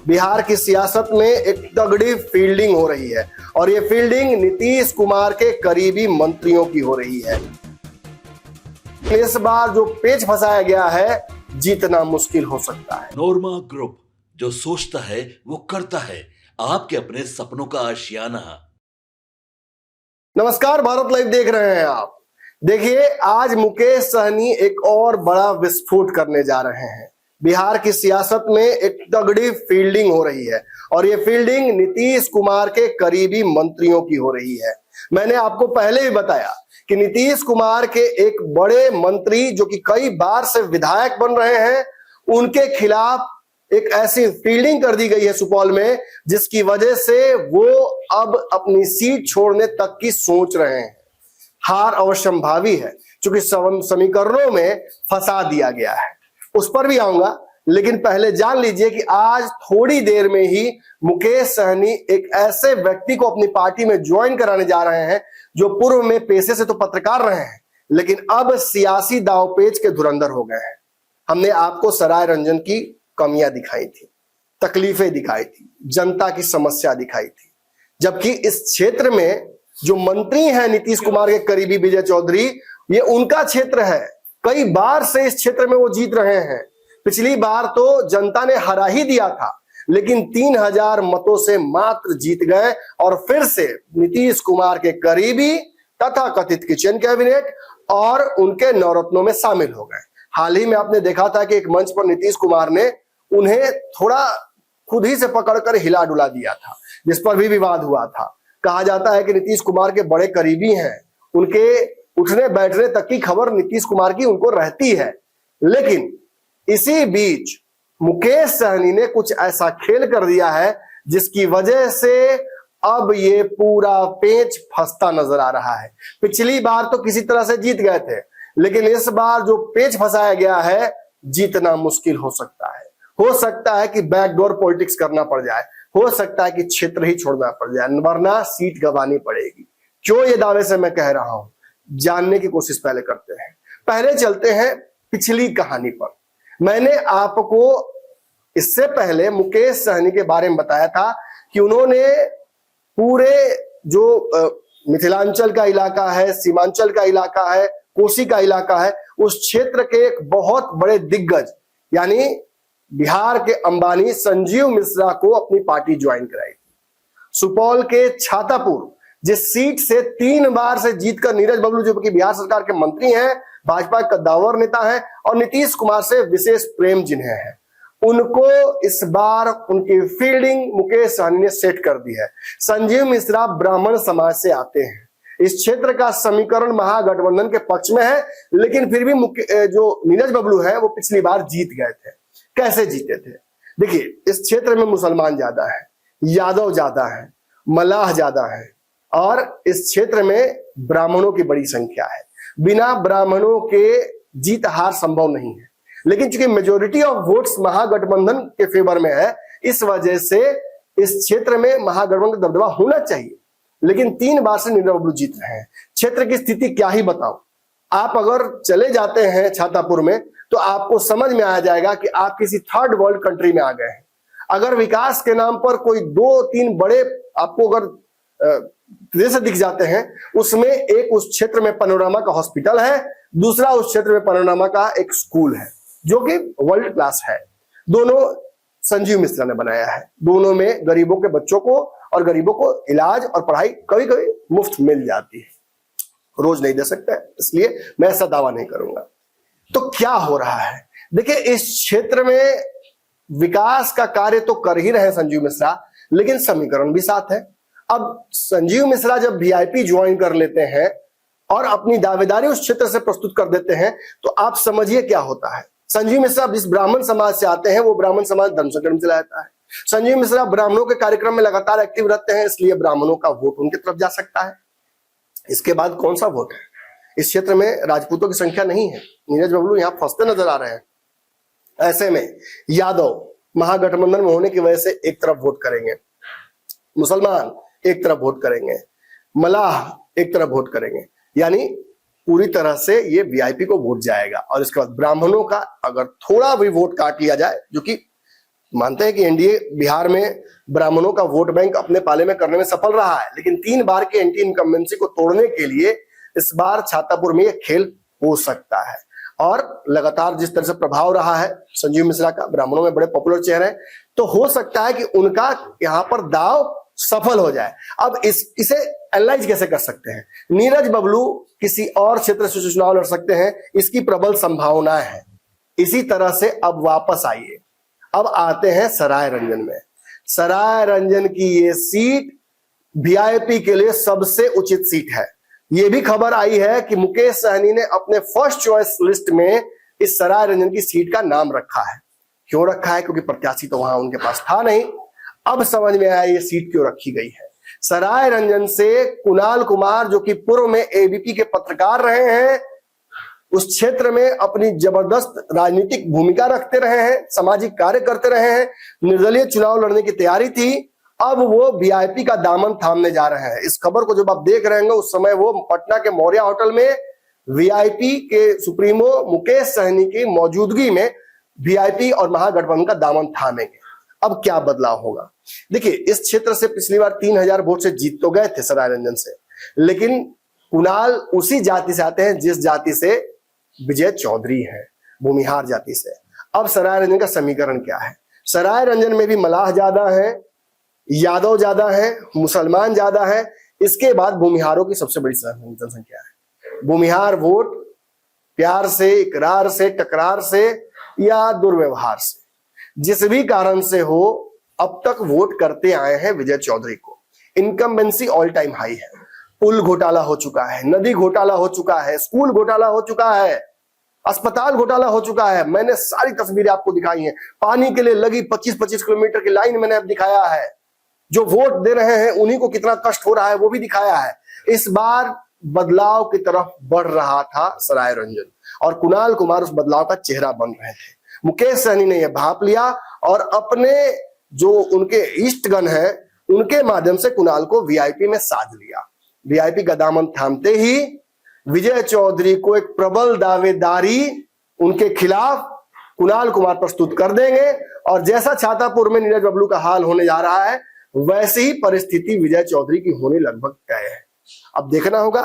बिहार की सियासत में एक तगड़ी फील्डिंग हो रही है और ये फील्डिंग नीतीश कुमार के करीबी मंत्रियों की हो रही है। इस बार जो पेच फंसाया गया है, जीतना मुश्किल हो सकता है। नोरमा ग्रुप, जो सोचता है वो करता है, आपके अपने सपनों का आशियाना। नमस्कार, भारत लाइव देख रहे हैं आप। देखिए, आज मुकेश सहनी एक और बड़ा विस्फोट करने जा रहे हैं। बिहार की सियासत में एक तगड़ी फील्डिंग हो रही है और ये फील्डिंग नीतीश कुमार के करीबी मंत्रियों की हो रही है। मैंने आपको पहले भी बताया कि नीतीश कुमार के एक बड़े मंत्री जो कि कई बार से विधायक बन रहे हैं, उनके खिलाफ एक ऐसी फील्डिंग कर दी गई है सुपौल में, जिसकी वजह से वो अब अपनी सीट छोड़ने तक की सोच रहे हैं। हार अवश्यंभावी है, क्योंकि समीकरणों में फंसा दिया गया है। उस पर भी आऊंगा, लेकिन पहले जान लीजिए कि आज थोड़ी देर में ही मुकेश सहनी एक ऐसे व्यक्ति को अपनी पार्टी में ज्वाइन कराने जा रहे हैं जो पूर्व में पेशे से तो पत्रकार रहे हैं, लेकिन अब सियासी दांवपेच के धुरंधर हो गए हैं। हमने आपको सराय रंजन की कमियां दिखाई थी, तकलीफें दिखाई थी, जनता की समस्या दिखाई थी, जबकि इस क्षेत्र में जो मंत्री हैं नीतीश कुमार के करीबी विजय चौधरी, ये उनका क्षेत्र है। कई बार से इस क्षेत्र में वो जीत रहे हैं। पिछली बार तो जनता ने हरा ही दिया था, लेकिन 3000 मतों से मात्र जीत गए और फिर से नीतीश कुमार के करीबी तथा कथित किचन कैबिनेट और उनके नवरत्नों में शामिल हो गए। हाल ही में आपने देखा था कि एक मंच पर नीतीश कुमार ने उन्हें थोड़ा खुद ही से पकड़कर हिला डुला दिया था, जिस पर भी विवाद हुआ था। कहा जाता है कि नीतीश कुमार के बड़े करीबी हैं, उनके उठने बैठने तक की खबर नीतीश कुमार की उनको रहती है। लेकिन इसी बीच मुकेश सहनी ने कुछ ऐसा खेल कर दिया है जिसकी वजह से अब ये पूरा पेच फंसता नजर आ रहा है। पिछली बार तो किसी तरह से जीत गए थे, लेकिन इस बार जो पेच फंसाया गया है, जीतना मुश्किल हो सकता है। हो सकता है कि बैकडोर पॉलिटिक्स करना पड़ जाए, हो सकता है कि क्षेत्र ही छोड़ना पड़ जाए, वरना सीट गंवानी पड़ेगी। क्यों ये दावे से मैं कह रहा हूं, जानने की कोशिश पहले करते हैं। पहले चलते हैं पिछली कहानी पर। मैंने आपको इससे पहले मुकेश सहनी के बारे में बताया था कि उन्होंने पूरे जो मिथिलांचल का इलाका है, सीमांचल का इलाका है, कोसी का इलाका है, उस क्षेत्र के एक बहुत बड़े दिग्गज यानी बिहार के अंबानी संजीव मिश्रा को अपनी पार्टी ज्वाइन कराई थी। सुपौल के छातापुर, जिस सीट से 3 बार से जीतकर नीरज बबलू, जो कि बिहार सरकार के मंत्री हैं, भाजपा का दावर नेता है और नीतीश कुमार से विशेष प्रेम जिन्हें है, उनको इस बार उनकी फील्डिंग मुकेश सहनी ने सेट कर दी है। संजीव मिश्रा ब्राह्मण समाज से आते हैं। इस क्षेत्र का समीकरण महागठबंधन के पक्ष में है, लेकिन फिर भी जो नीरज बबलू है वो पिछली बार जीत गए थे। कैसे जीते थे? देखिए, इस क्षेत्र में मुसलमान ज्यादा है, यादव ज्यादा है, मलाह ज्यादा है और इस क्षेत्र में ब्राह्मणों की बड़ी संख्या है। बिना ब्राह्मणों के जीत हार संभव नहीं है, लेकिन चूंकि मेजोरिटी ऑफ वोट्स महागठबंधन के फेवर में है, इस वजह से इस क्षेत्र में महागठबंधन का दबदबा होना चाहिए। लेकिन 3 बार से नीरज बबलू जीत रहे हैं। क्षेत्र की स्थिति क्या ही बताऊं। आप अगर चले जाते हैं छातापुर में तो आपको समझ में आ जाएगा कि आप किसी थर्ड वर्ल्ड कंट्री में आ गए हैं। अगर विकास के नाम पर कोई 2-3 बड़े आपको अगर जैसे दिख जाते हैं, उसमें एक उस क्षेत्र में पैनोरामा का हॉस्पिटल है, दूसरा उस क्षेत्र में पैनोरामा का एक स्कूल है जो कि वर्ल्ड क्लास है। दोनों संजीव मिश्रा ने बनाया है। दोनों में गरीबों के बच्चों को और गरीबों को इलाज और पढ़ाई कभी कभी मुफ्त मिल जाती है। रोज नहीं दे सकते, इसलिए मैं ऐसा दावा नहीं करूंगा। तो क्या हो रहा है? देखिए, इस क्षेत्र में विकास का कार्य तो कर ही रहे संजीव मिश्रा, लेकिन समीकरण भी साथ है। अब संजीव मिश्रा जब वीआईपी ज्वाइन कर लेते हैं और अपनी दावेदारी उस क्षेत्र से प्रस्तुत कर देते हैं, तो आप समझिए क्या होता है। संजीव मिश्रा जिस ब्राह्मण समाज से आते हैं, वो ब्राह्मण समाज धर्म संकट चला जाता है। संजीव मिश्रा ब्राह्मणों के कार्यक्रम में लगातार एक्टिव रहते हैं, इसलिए ब्राह्मणों का वोट उनकी तरफ जा सकता है। इसके बाद कौन सा वोट है? इस क्षेत्र में राजपूतों की संख्या नहीं है। नीरज बबलू यहां फंसते नजर आ रहे हैं। ऐसे में यादव महागठबंधन में होने की वजह से एक तरफ वोट करेंगे, मुसलमान एक तरफ वोट करेंगे, मलाह एक तरफ वोट करेंगे, यानी पूरी तरह से ये वीआईपी को वोट जाएगा। और इसके बाद ब्राह्मणों का अगर थोड़ा भी वोट काट लिया जाए, जो कि मानते हैं कि एनडीए बिहार में ब्राह्मणों का वोट बैंक अपने पाले में करने में सफल रहा है, लेकिन 3 बार की एंटी इनकम्बेंसी को तोड़ने के लिए इस बार छातापुर में यह खेल हो सकता है। और लगातार जिस तरह से प्रभाव रहा है संजीव मिश्रा का, ब्राह्मणों में बड़े पॉपुलर चेहरे हैं, तो हो सकता है कि उनका यहां पर दाव सफल हो जाए। अब इसे एनालाइज कैसे कर सकते हैं? नीरज बबलू किसी और क्षेत्र से चुनाव लड़ सकते हैं, इसकी प्रबल संभावना है। इसी तरह से अब वापस आइए, अब आते हैं सराय रंजन में। सराय रंजन की ये सीट वीआईपी के लिए सबसे उचित सीट है। ये भी खबर आई है कि मुकेश सहनी ने अपने फर्स्ट चॉइस लिस्ट में इस सराय रंजन की सीट का नाम रखा है। क्यों रखा है? क्योंकि प्रत्याशी तो वहां उनके पास था नहीं। अब समझ में आया ये सीट क्यों रखी गई है। सराय रंजन से कुणाल कुमार, जो कि पूर्व में एबीपी के पत्रकार रहे हैं, उस क्षेत्र में अपनी जबरदस्त राजनीतिक भूमिका रखते रहे हैं, सामाजिक कार्य करते रहे हैं, निर्दलीय चुनाव लड़ने की तैयारी थी। अब वो वीआईपी का दामन थामने जा रहे हैं। इस खबर को जब आप देख रहे होंगे, उस समय वो पटना के मौर्या होटल में वीआईपी के सुप्रीमो मुकेश सहनी की मौजूदगी में वीआईपी और महागठबंधन का दामन थामेंगे। अब क्या बदलाव होगा? देखिए, इस क्षेत्र से पिछली बार 3000 वोट से जीत तो गए थे सराय रंजन से, लेकिन कुणाल उसी जाति से आते हैं जिस जाति से विजय चौधरी है, भूमिहार जाति से। अब सराय रंजन का समीकरण क्या है? सराय रंजन में भी मलाह ज्यादा है, यादव ज्यादा है, मुसलमान ज्यादा है। इसके बाद भूमिहारों की सबसे बड़ी जनसंख्या है। भूमिहार वोट प्यार से, इकरार से, टकरार से या दुर्व्यवहार से, जिस भी कारण से हो, अब तक वोट करते आए हैं विजय चौधरी को। इनकम्बेंसी ऑल टाइम हाई है। पुल घोटाला हो चुका है, नदी घोटाला हो चुका है, स्कूल घोटाला हो चुका है, अस्पताल घोटाला हो चुका है। मैंने सारी तस्वीरें आपको दिखाई हैं। पानी के लिए लगी 25-25 किलोमीटर की लाइन मैंने अब दिखाया है। जो वोट दे रहे हैं उन्हीं को कितना कष्ट हो रहा है वो भी दिखाया है। इस बार बदलाव की तरफ बढ़ रहा था सराय रंजन, और कुणाल कुमार उस बदलाव का चेहरा बन रहे थे। मुकेश सहनी ने यह भांप लिया और अपने जो उनके इष्टगण है उनके माध्यम से कुणाल को वीआईपी में साध लिया। वीआईपी का दामन थामते ही विजय चौधरी को एक प्रबल दावेदारी उनके खिलाफ कुणाल कुमार प्रस्तुत कर देंगे, और जैसा छातापुर में नीरज बबलू का हाल होने जा रहा है, वैसी ही परिस्थिति विजय चौधरी की होने लगभग तय है। अब देखना होगा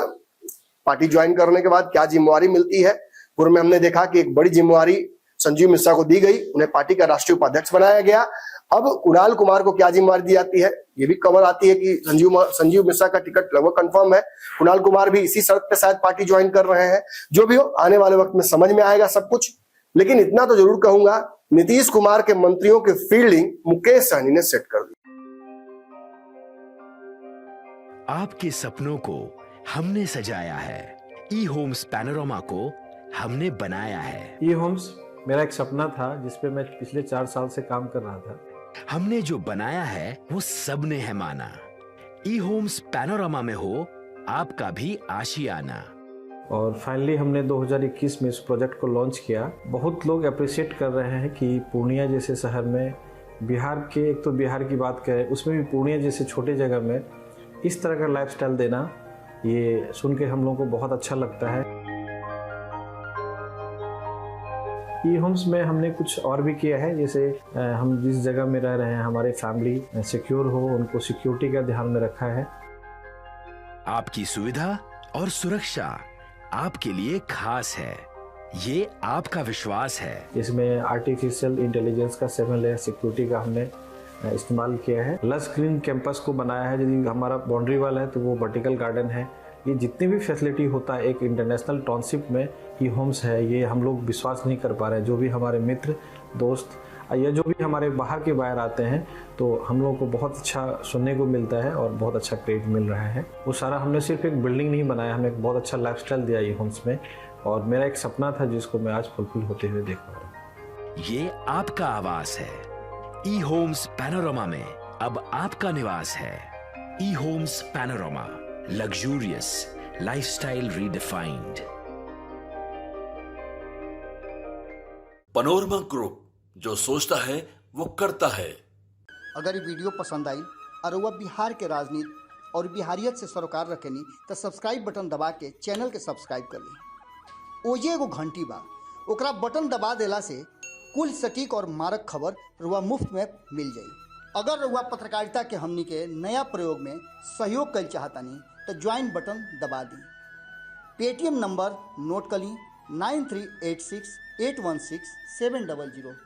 पार्टी ज्वाइन करने के बाद क्या जिम्मेवारी मिलती है। पूर्व में हमने देखा कि एक बड़ी जिम्मेवारी संजीव मिश्रा को दी गई, उन्हें पार्टी का राष्ट्रीय उपाध्यक्ष बनाया गया। अब कुणाल कुमार को क्या जिम्मेवारी दी जाती है, ये भी खबर आती है कि संजीव मिश्रा का टिकट लगभग कंफर्म है। कुणाल कुमार भी इसी शर्त पे शायद पार्टी ज्वाइन कर रहे हैं। जो भी हो, आने वाले वक्त में समझ में आएगा सब कुछ। लेकिन इतना तो जरूर कहूंगा, नीतीश कुमार के मंत्रियों की फील्डिंग मुकेश सहनी ने सेट कर दी। आपके सपनों को हमने सजाया है, ई होम्स पैनोरमा को हमने बनाया है। ई होम्स मेरा एक सपना था जिसपे मैं पिछले 4 साल से काम कर रहा था। हमने जो बनाया है वो सबने है माना। ई होम्स पैनोरमा में हो आपका भी आशियाना। और फाइनली हमने 2021 में इस प्रोजेक्ट को लॉन्च किया। बहुत लोग अप्रिशिएट कर रहे हैं कि पूर्णिया जैसे शहर में, बिहार के, एक तो बिहार की बात करें उसमें भी पूर्णिया जैसे छोटे जगह में इस तरह का लाइफस्टाइल देना, ये सुन के हम लोगों को बहुत अच्छा लगता है। ई होम्स में हमने कुछ और भी किया है, जैसे हम जिस जगह में रह रहे हैं हमारे फैमिली सिक्योर हो, उनको सिक्योरिटी का ध्यान में रखा है। आपकी सुविधा और सुरक्षा आपके लिए खास है, ये आपका विश्वास है। इसमें आर्टिफिशियल इंटेलिजेंस का 7 लेयर सिक्योरिटी का हमने इस्तेमाल किया है। लस ग्रीन कैंपस को बनाया है। यदि हमारा बाउंड्री वाल है तो वो वर्टिकल गार्डन है। ये जितनी भी फैसिलिटी होता है एक इंटरनेशनल टाउनशिप में ई होम्स है, ये हम लोग विश्वास नहीं कर पा रहे हैं। जो भी हमारे मित्र दोस्त या जो भी हमारे बाहर के बाहर आते हैं तो हम लोगों को बहुत अच्छा सुनने को मिलता है और बहुत अच्छा क्रेडिट मिल रहा है। वो सारा हमने सिर्फ एक बिल्डिंग नहीं बनाया, हमें एक बहुत अच्छा लाइफस्टाइल दिया ई होम्स में, और मेरा एक सपना था जिसको मैं आज फुलफिल होते हुए देख पा रहा हूँ। ये आपका आवास है। ई होम्स पैनोरमा में अब आपका निवास है। E homes panorama, luxurious lifestyle redefined. Panorama group, जो सोचता है वो करता है। अगर ये वीडियो पसंद आई और वह बिहार के राजनीति और बिहारियत से सरोकार रखेनी तो सब्सक्राइब बटन दबा के चैनल के सब्सक्राइब कर ली। ओजे एगो घंटी बा, ओकरा बटन दबा देला से कुल सटीक और मारक खबर रुआ मुफ्त में मिल जाई। अगर रुआ पत्रकारिता के हमनी के नया प्रयोग में सहयोग कर चाहतानी तो ज्वाइन बटन दबा दी। पेटीएम नंबर नोट कर ली 9386816700।